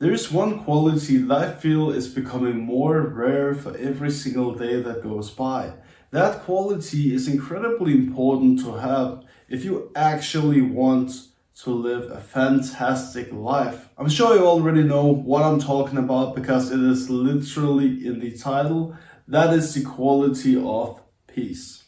There's one quality that I feel is becoming more rare for every single day that goes by. That quality is incredibly important to have if you actually want to live a fantastic life. I'm sure you already know what I'm talking about because it is literally in the title. That is the quality of peace.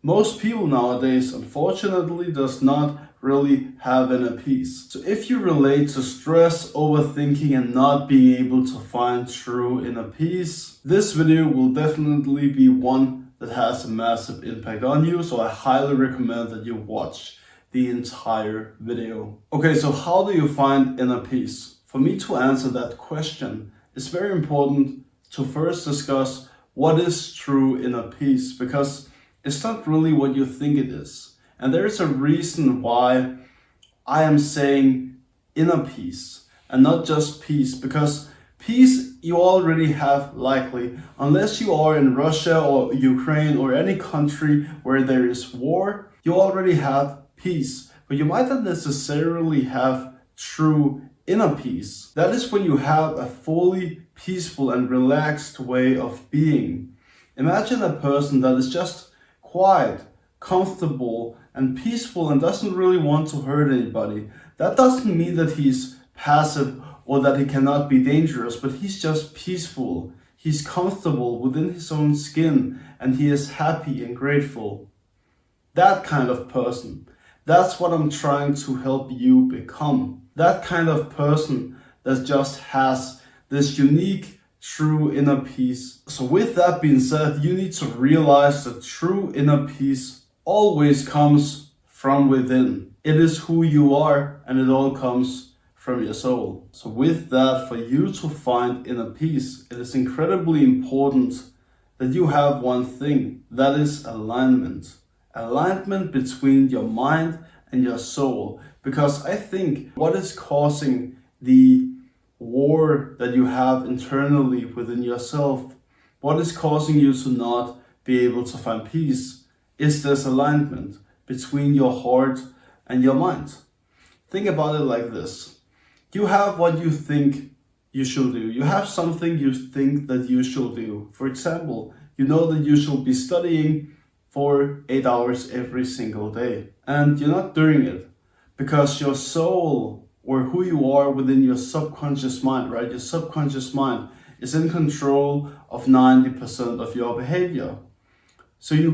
Most people nowadays, unfortunately, does not really have inner peace. So if you relate to stress, overthinking, and not being able to find true inner peace, this video will definitely be one that has a massive impact on you. So I highly recommend that you watch the entire video. Okay, so how do you find inner peace? For me to answer that question, it's very important to first discuss what is true inner peace, because it's not really what you think it is. And there is a reason why I am saying inner peace and not just peace, because peace you already have likely, unless you are in Russia or Ukraine or any country where there is war, you already have peace, but you might not necessarily have true inner peace. That is when you have a fully peaceful and relaxed way of being. Imagine a person that is just quiet, comfortable, and peaceful and doesn't really want to hurt anybody. That doesn't mean that he's passive or that he cannot be dangerous, but he's just peaceful. He's comfortable within his own skin and he is happy and grateful. That kind of person. That's what I'm trying to help you become. That kind of person that just has this unique true inner peace. So with that being said, you need to realize that true inner peace always comes from within. It is who you are and it all comes from your soul. So with that, for you to find inner peace, it is incredibly important that you have one thing, that is alignment. Alignment between your mind and your soul. Because I think what is causing the war that you have internally within yourself, what is causing you to not be able to find peace, is this alignment between your heart and your mind. Think about it like this. You have what you think you should do. You have something you think that you should do. For example, you know that you should be studying for 8 hours every single day, and you're not doing it because your soul, or who you are within your subconscious mind, right? Your subconscious mind is in control of 90% of your behavior. So you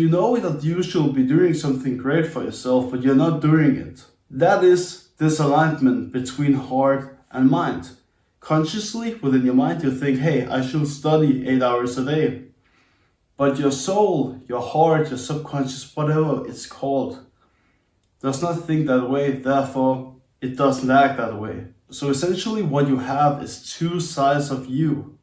know that you should be doing something great for yourself, but you're not doing it. That is disalignment between heart and mind. Consciously within your mind, you think, hey, I should study 8 hours a day. But your soul, your heart, your subconscious, whatever it's called, does not think that way. Therefore, it doesn't act that way. So essentially what you have is two sides of you,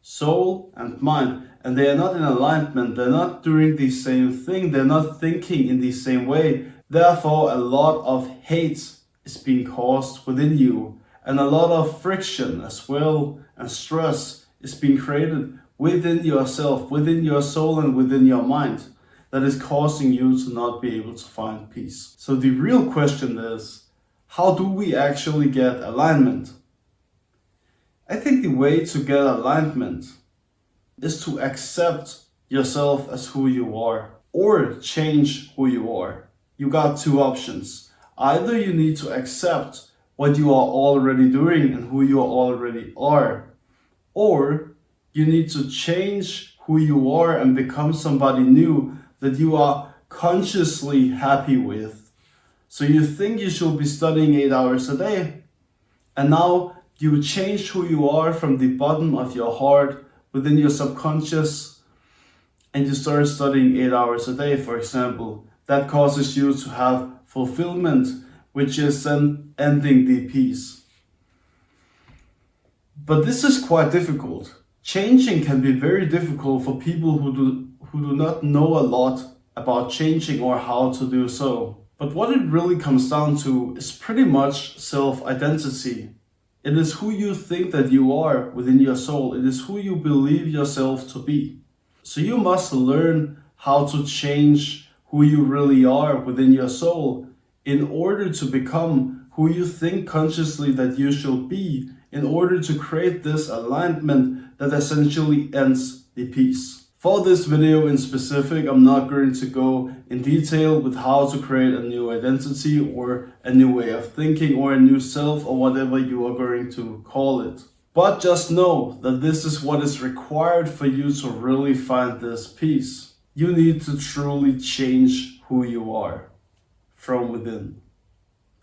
soul and mind, and they are not in alignment. They're not doing the same thing. They're not thinking in the same way. Therefore, a lot of hate is being caused within you, and a lot of friction as well and stress is being created within yourself, within your soul and within your mind, that is causing you to not be able to find peace. So the real question is, how do we actually get alignment? I think the way to get alignment is to accept yourself as who you are or change who you are. You got two options. Either you need to accept what you are already doing and who you already are, or you need to change who you are and become somebody new that you are consciously happy with. So you think you should be studying 8 hours a day, and now you change who you are from the bottom of your heart within your subconscious, and you start studying 8 hours a day, for example. That causes you to have fulfillment, which is then ending the peace. But this is quite difficult. Changing can be very difficult for people who do not know a lot about changing or how to do so. But what it really comes down to is pretty much self-identity. It is who you think that you are within your soul. It is who you believe yourself to be. So you must learn how to change who you really are within your soul in order to become who you think consciously that you should be in order to create this alignment that essentially ends the piece. For this video in specific, I'm not going to go in detail with how to create a new identity or a new way of thinking or a new self or whatever you are going to call it. But just know that this is what is required for you to really find this peace. You need to truly change who you are from within.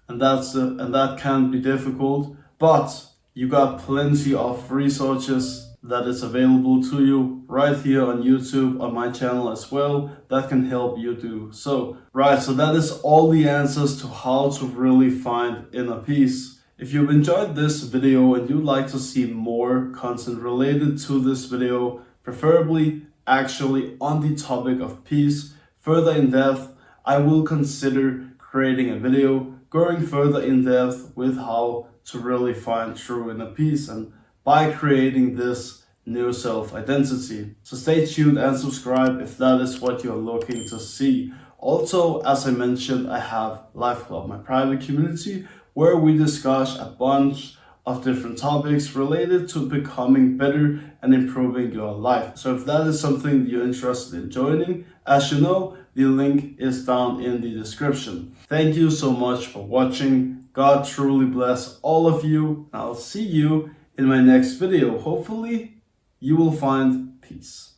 And that can be difficult, but you got plenty of resources that is available to you right here on YouTube, on my channel as well, that can help you do so. Right, so that is all the answers to how to really find inner peace. If you've enjoyed this video and you'd like to see more content related to this video, preferably actually on the topic of peace, further in depth, I will consider creating a video going further in depth with how to really find true inner peace and by creating this new self-identity. So stay tuned and subscribe if that is what you're looking to see. Also, as I mentioned, I have Life Club, my private community, where we discuss a bunch of different topics related to becoming better and improving your life. So if that is something you're interested in joining, as you know, the link is down in the description. Thank you so much for watching. God truly bless all of you. I'll see you in my next video. Hopefully, you will find peace.